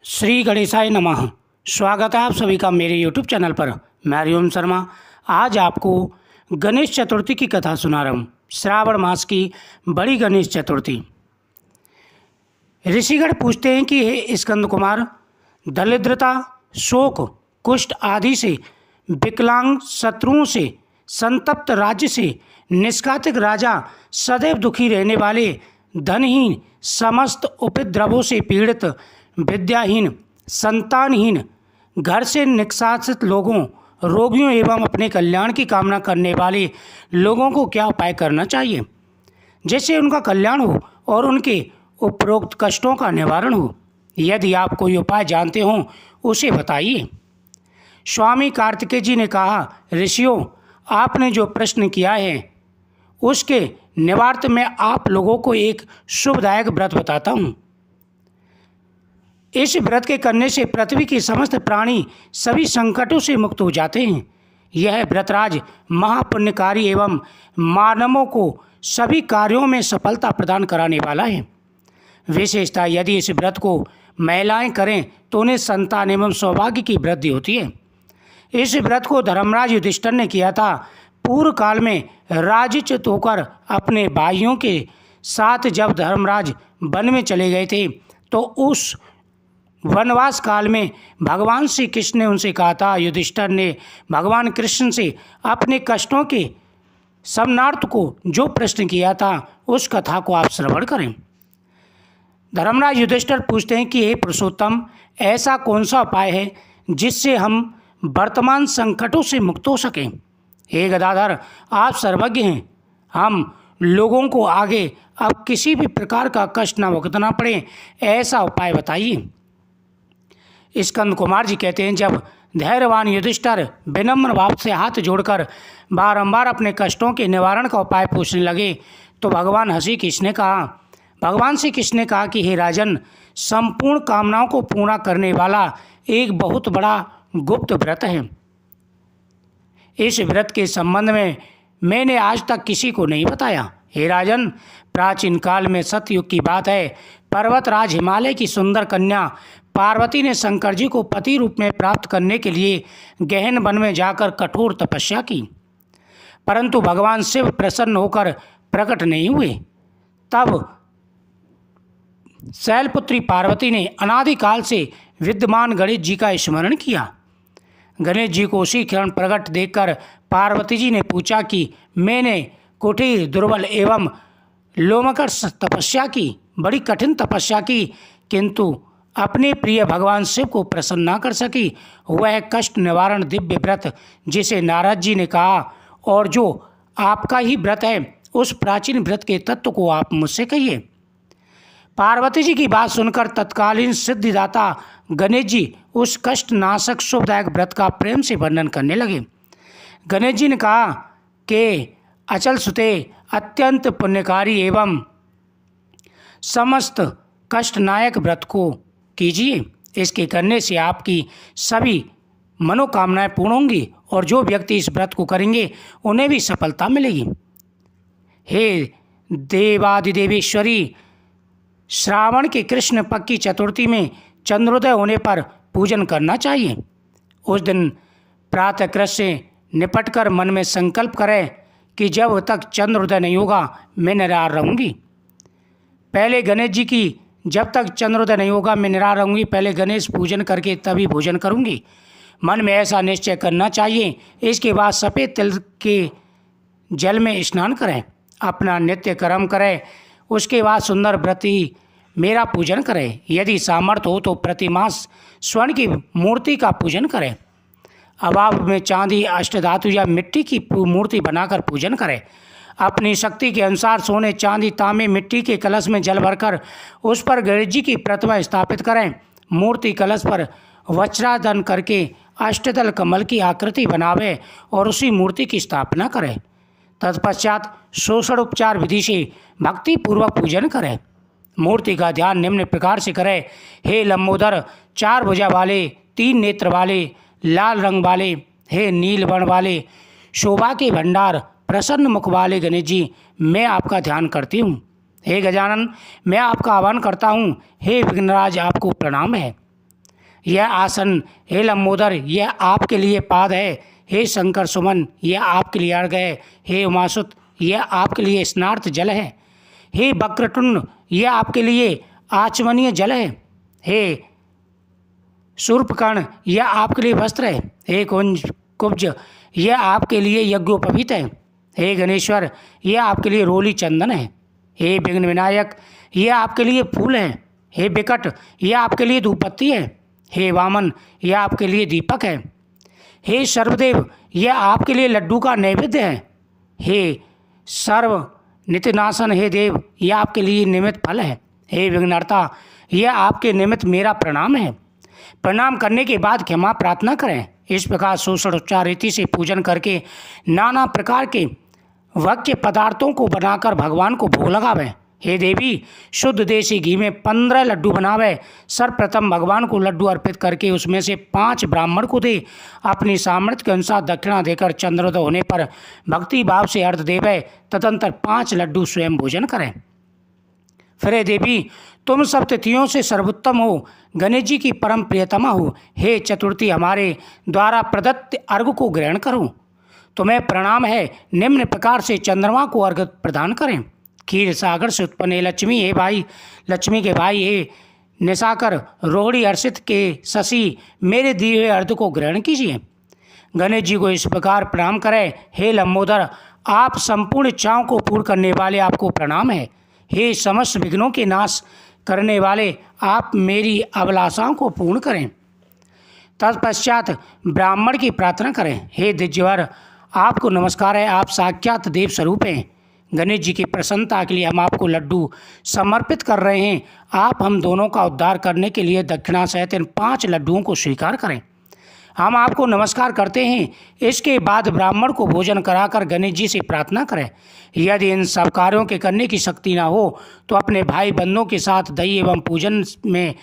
श्री गणेशाय नमः। स्वागत है आप सभी का मेरे YouTube चैनल पर। मैं हरिओम शर्मा आज आपको गणेश चतुर्थी की कथा सुना रहा हूँ। श्रावण मास की बड़ी गणेश चतुर्थी। ऋषिगण पूछते हैं कि हे स्कंद कुमार, दरिद्रता, शोक, कुष्ठ आदि से, विकलांग शत्रुओं से, संतप्त राज्य से, निष्कातिक राजा, सदैव दुखी रहने वाले, धनहीन, समस्त उपद्रवों से पीड़ित, विद्याहीन, संतानहीन, घर से निष्कासित लोगों, रोगियों एवं अपने कल्याण की कामना करने वाले लोगों को क्या उपाय करना चाहिए जिससे उनका कल्याण हो और उनके उपरोक्त कष्टों का निवारण हो? यदि आप कोई उपाय जानते हो उसे बताइए। स्वामी कार्तिकेय जी ने कहा, ऋषियों, आपने जो प्रश्न किया है उसके निवार्थ में आप लोगों को एक शुभदायक व्रत बताता हूँ। इस व्रत के करने से पृथ्वी के समस्त प्राणी सभी संकटों से मुक्त हो जाते हैं। यह व्रतराज महापुण्यकारी एवं मानवों को सभी कार्यों में सफलता प्रदान कराने वाला है। विशेषतः यदि इस व्रत को महिलाएं करें तो उन्हें संतान एवं सौभाग्य की वृद्धि होती है। इस व्रत को धर्मराज युधिष्ठिर ने किया था। पूर्व काल में राजच्युत होकर अपने भाइयों के साथ जब धर्मराज वन में चले गए थे तो उस वनवास काल में भगवान श्री कृष्ण ने उनसे कहा था, युधिष्ठिर ने भगवान कृष्ण से अपने कष्टों के समनार्थ को जो प्रश्न किया था उस कथा को आप श्रवण करें। धर्मराज युधिष्ठिर पूछते हैं कि हे पुरुषोत्तम, ऐसा कौन सा उपाय है जिससे हम वर्तमान संकटों से मुक्त हो सकें? हे गदाधर, आप सर्वज्ञ हैं। हम लोगों को आगे अब किसी भी प्रकार का कष्ट न भुगतना पड़े, ऐसा उपाय बताइए। स्कंद कुमार जी कहते हैं, जब धैर्यवान युधिष्ठिर विनम्र भाव से हाथ जोड़कर बारंबार अपने कष्टों के निवारण का उपाय पूछने लगे तो भगवान श्री कृष्ण ने कहा कि हे राजन, संपूर्ण कामनाओं को पूरा करने वाला एक बहुत बड़ा गुप्त व्रत है। इस व्रत के संबंध में मैंने आज तक किसी को नहीं बताया। हे राजन, प्राचीन काल में सतयुग की बात है। पर्वतराज हिमालय की सुंदर कन्या पार्वती ने शंकर जी को पति रूप में प्राप्त करने के लिए गहन वन में जाकर कठोर तपस्या की, परंतु भगवान शिव प्रसन्न होकर प्रकट नहीं हुए। तब शैलपुत्री पार्वती ने अनादिकाल से विद्यमान गणेश जी का स्मरण किया। गणेश जी को उसी क्षण प्रकट देखकर पार्वती जी ने पूछा कि मैंने कुटिल, दुर्बल एवं लोमकर तपस्या की, बड़ी कठिन तपस्या की, किंतु अपने प्रिय भगवान शिव को प्रसन्न न कर सकी। वह कष्ट निवारण दिव्य व्रत जिसे नारद जी ने कहा और जो आपका ही व्रत है, उस प्राचीन व्रत के तत्व को आप मुझसे कहिए। पार्वती जी की बात सुनकर तत्कालीन सिद्धिदाता गणेश जी उस कष्ट नाशक शुभदायक व्रत का प्रेम से वर्णन करने लगे। गणेश जी ने कहा कि अचल सुते, अत्यंत पुण्यकारी एवं समस्त कष्टनायक व्रत को कीजिए। इसके करने से आपकी सभी मनोकामनाएं पूर्ण होंगी और जो व्यक्ति इस व्रत को करेंगे उन्हें भी सफलता मिलेगी। हे देवादिदेवेश्वरी, श्रावण के कृष्ण पक्ष की चतुर्थी में चंद्रोदय होने पर पूजन करना चाहिए। उस दिन प्रातःकाल से निपटकर मन में संकल्प करें कि जब तक चंद्रोदय नहीं होगा मैं निराहार रहूँगी। पहले गणेश जी की जब तक चंद्रोदय नहीं होगा मैं निराहार रहूँगी, पहले गणेश पूजन करके तभी भोजन करूँगी। मन में ऐसा निश्चय करना चाहिए। इसके बाद सफ़ेद तिल के जल में स्नान करें, अपना नित्य कर्म करें। उसके बाद सुंदर व्रती मेरा पूजन करें। यदि सामर्थ्य हो तो प्रतिमास स्वर्ण की मूर्ति का पूजन करें। अभाव में चांदी, अष्टधातु या मिट्टी की मूर्ति बनाकर पूजन करें। अपनी शक्ति के अनुसार सोने, चांदी, तांबे, मिट्टी के कलश में जल भरकर उस पर गणेश जी की प्रतिमा स्थापित करें। मूर्ति कलश पर वज्राधन करके अष्टदल कमल की आकृति बनावे और उसी मूर्ति की स्थापना करें। तत्पश्चात शोषण उपचार विधि से भक्ति पूर्वक पूजन करें। मूर्ति का ध्यान निम्न प्रकार से करें। हे लंबोदर, 4 भुजा वाले, 3 नेत्र वाले, लाल रंग वाले, हे नील वर्ण वाले, शोभा के भंडार, प्रसन्न मुख वाले गणेश जी, मैं आपका ध्यान करती हूँ। हे गजानन, मैं आपका आह्वान करता हूँ। हे विघ्नराज, आपको प्रणाम है। यह आसन हे लंबोदर यह आपके लिए पाद है। हे शंकर सुमन यह आपके लिए अर्घ है। हे उमासुत यह आपके लिए स्नार्थ जल है। हे वक्रतुंड यह आपके लिए आचमनीय जल है। हे शूर्पकर्ण यह आपके लिए वस्त्र है। हे कुब्ज यह आपके लिए यज्ञोपवीत है। हे गणेश्वर यह आपके लिए रोली चंदन है। हे विघ्न विनायक यह आपके लिए फूल है। हे विकट यह आपके लिए धूपबत्ती है। हे वामन यह आपके लिए दीपक है। हे सर्वदेव यह आपके लिए लड्डू का नैवेद्य है। हे सर्व नित्यनाशन हे देव यह आपके लिए निमित्त फल है। हे विघ्नहर्ता यह आपके निमित्त मेरा प्रणाम है। प्रणाम करने के बाद क्षमा प्रार्थना करें। इस प्रकार षोडशोपचार रीति से पूजन करके नाना प्रकार के भक्ष्य पदार्थों को बनाकर भगवान को भोग लगावें। हे देवी शुद्ध देसी घी में 15 लड्डू बनावे। सर्वप्रथम भगवान को लड्डू अर्पित करके उसमें से 5 ब्राह्मण को दे। अपनी सामर्थ्य के अनुसार दक्षिणा देकर चंद्रोदय होने पर भक्ति भाव से अर्घ देवे। तदंतर 5 लड्डू स्वयं भोजन करें। फिर हे देवी तुम सब तिथियों से सर्वोत्तम हो, गणेश जी की परम प्रियतमा हो। हे चतुर्थी हमारे द्वारा प्रदत्त अर्घ को ग्रहण करो। तुम्हें प्रणाम है। निम्न प्रकार से चंद्रमा को अर्घ प्रदान करें। क्षीर सागर से उत्पन्न हे लक्ष्मी हे भाई लक्ष्मी के भाई हे निशाकर रोहिणी हर्षित के शशि मेरे दिए हुए अर्घ को ग्रहण कीजिए। गणेश जी को इस प्रकार प्रणाम करें। हे लंबोदर आप संपूर्ण इच्छाओं को पूर्ण करने वाले आपको प्रणाम है। हे समस्त विघ्नों के नाश करने वाले आप मेरी अभिलाषाओं को पूर्ण करें। तत्पश्चात ब्राह्मण की प्रार्थना करें। हे द्विजवर आपको नमस्कार है। आप साक्षात देव स्वरूप हैं। गणेश जी की प्रसन्नता के लिए हम आपको लड्डू समर्पित कर रहे हैं। आप हम दोनों का उद्धार करने के लिए दक्षिणा सहित इन 5 लड्डुओं को स्वीकार करें। हम आपको नमस्कार करते हैं। इसके बाद ब्राह्मण को भोजन कराकर गणेश जी से प्रार्थना करें। यदि इन सब कार्यों के करने की शक्ति ना हो तो अपने भाई बंधुओं के साथ दही एवं पूजन में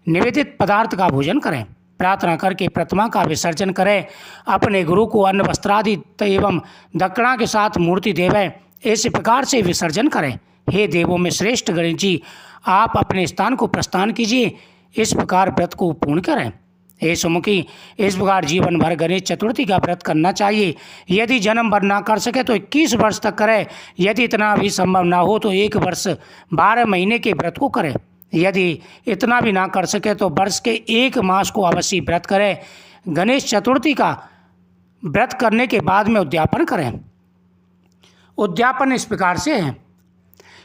निवेदित पदार्थ का भोजन करें। प्रार्थना करके प्रतिमा का विसर्जन करें। अपने गुरु को अन्न वस्त्रादि एवं दक्षिणा के साथ मूर्ति देवें। इस प्रकार से विसर्जन करें। हे देवों में श्रेष्ठ गणेश जी आप अपने स्थान को प्रस्थान कीजिए। इस प्रकार व्रत को पूर्ण करें। हे सुमुखी इस प्रकार जीवन भर गणेश चतुर्थी का व्रत करना चाहिए। यदि जन्म भर ना कर सके तो 21 वर्ष तक करें। यदि इतना भी संभव ना हो तो 1 वर्ष 12 महीने के व्रत को करें। यदि इतना भी ना कर सके तो वर्ष के 1 मास को अवश्य व्रत करें। गणेश चतुर्थी का व्रत करने के बाद में उद्यापन करें। उद्यापन इस प्रकार से है।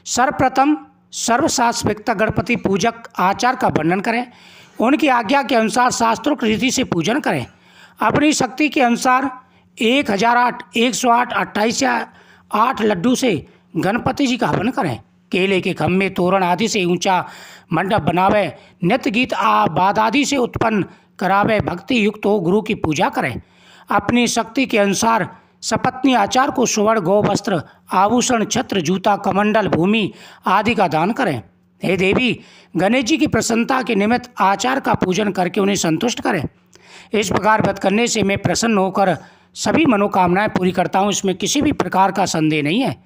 सर्वप्रथम सर्वशास्त्रिक गणपति पूजक आचार का वर्णन करें। उनकी आज्ञा के अनुसार शास्त्रोक्त रीति से पूजन करें। अपनी शक्ति के अनुसार 1008, 108, 28 या 8 लड्डू से गणपति जी का हवन करें। केले के खम्भे तोरण आदि से ऊंचा मंडप बनावे। नृत्य गीत बाद आदि से उत्पन्न करावे। भक्ति युक्त हो गुरु की पूजा करें। अपनी शक्ति के अनुसार सपत्नी आचार को सुवर्ण गौ वस्त्र आभूषण छत्र जूता कमंडल भूमि आदि का दान करें। हे देवी गणेश जी की प्रसन्नता के निमित्त आचार का पूजन करके उन्हें संतुष्ट करें। इस प्रकार व्रत करने से मैं प्रसन्न होकर सभी मनोकामनाएं पूरी करता हूँ। इसमें किसी भी प्रकार का संदेह नहीं है।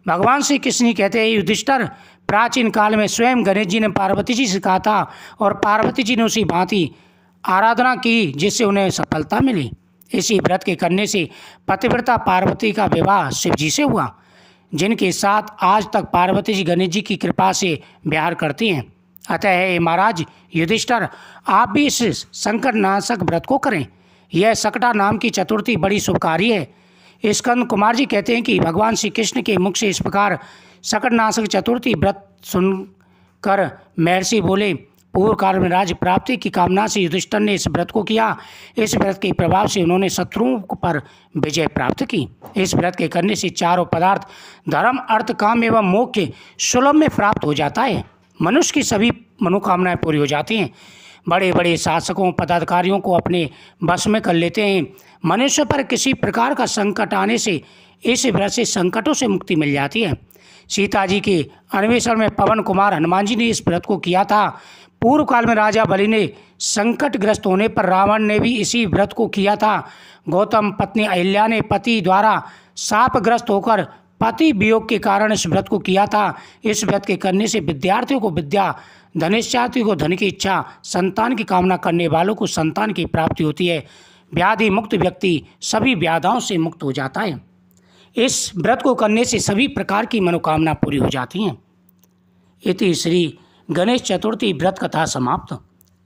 भगवान श्री कृष्ण कहते हैं युधिष्ठिर प्राचीन काल में स्वयं गणेश जी ने पार्वती जी से कहा था और पार्वती जी ने उसी भांति आराधना की जिससे उन्हें सफलता मिली। इसी व्रत के करने से पतिव्रता पार्वती का विवाह शिव जी से हुआ, जिनके साथ आज तक पार्वती जी गणेश जी की कृपा से विहार करती हैं। अतः हे महाराज युधिष्ठिर आप भी इस संकटनाशक व्रत को करें। यह सकटा नाम की चतुर्थी बड़ी शुभकारी है। स्कंद कुमार जी कहते हैं कि भगवान श्री कृष्ण के मुख से इस प्रकार सकटनाशक चतुर्थी व्रत सुनकर महर्षि बोले पूर्व काल में राज्य प्राप्ति की कामना से युधिष्ठिर ने इस व्रत को किया। इस व्रत के प्रभाव से उन्होंने शत्रुओं पर विजय प्राप्त की। इस व्रत के करने से चारों पदार्थ धर्म अर्थ काम एवं मोक्ष सुलभ में प्राप्त हो जाता है। मनुष्य की सभी मनोकामनाएं पूरी हो जाती हैं। बड़े बड़े शासकों पदाधिकारियों को अपने वश में कर लेते हैं। मनुष्य पर किसी प्रकार का संकट आने से इस व्रत से संकटों से मुक्ति मिल जाती है। सीता जी के अन्वेषण में पवन कुमार हनुमान जी ने इस व्रत को किया था। पूर्व काल में राजा बलि ने संकटग्रस्त होने पर रावण ने भी इसी व्रत को किया था। गौतम पत्नी अहिल्या ने पति द्वारा शापग्रस्त होकर पति वियोग के कारण इस व्रत को किया था। इस व्रत के करने से विद्यार्थियों को विद्या धनेश्चात्री को धन की इच्छा, संतान की कामना करने वालों को संतान की प्राप्ति होती है। व्याधि मुक्त व्यक्ति सभी व्याधाओं से मुक्त हो जाता है। इस व्रत को करने से सभी प्रकार की मनोकामना पूरी हो जाती हैं। इति श्री गणेश चतुर्थी व्रत कथा समाप्त।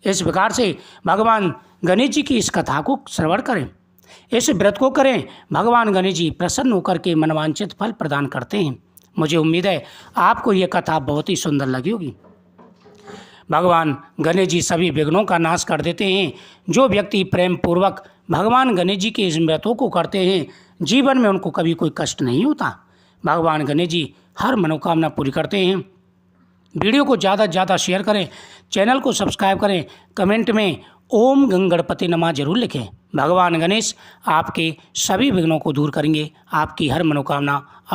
इस प्रकार से भगवान गणेश जी की इस कथा को श्रवण करें, इस व्रत को करें। भगवान गणेश जी प्रसन्न होकर के मनवांछित फल प्रदान करते हैं। मुझे उम्मीद है आपको ये कथा बहुत ही सुंदर लगी होगी। भगवान गणेश जी सभी विघ्नों का नाश कर देते हैं। जो व्यक्ति प्रेम पूर्वक भगवान गणेश जी के इस व्रतों को करते हैं, जीवन में उनको कभी कोई कष्ट नहीं होता। भगवान गणेश जी हर मनोकामना पूरी करते हैं। वीडियो को ज़्यादा से ज़्यादा शेयर करें, चैनल को सब्सक्राइब करें, कमेंट में ओम गणपति नमः जरूर लिखें। भगवान गणेश आपके सभी विघ्नों को दूर करेंगे, आपकी हर मनोकामना अवश्य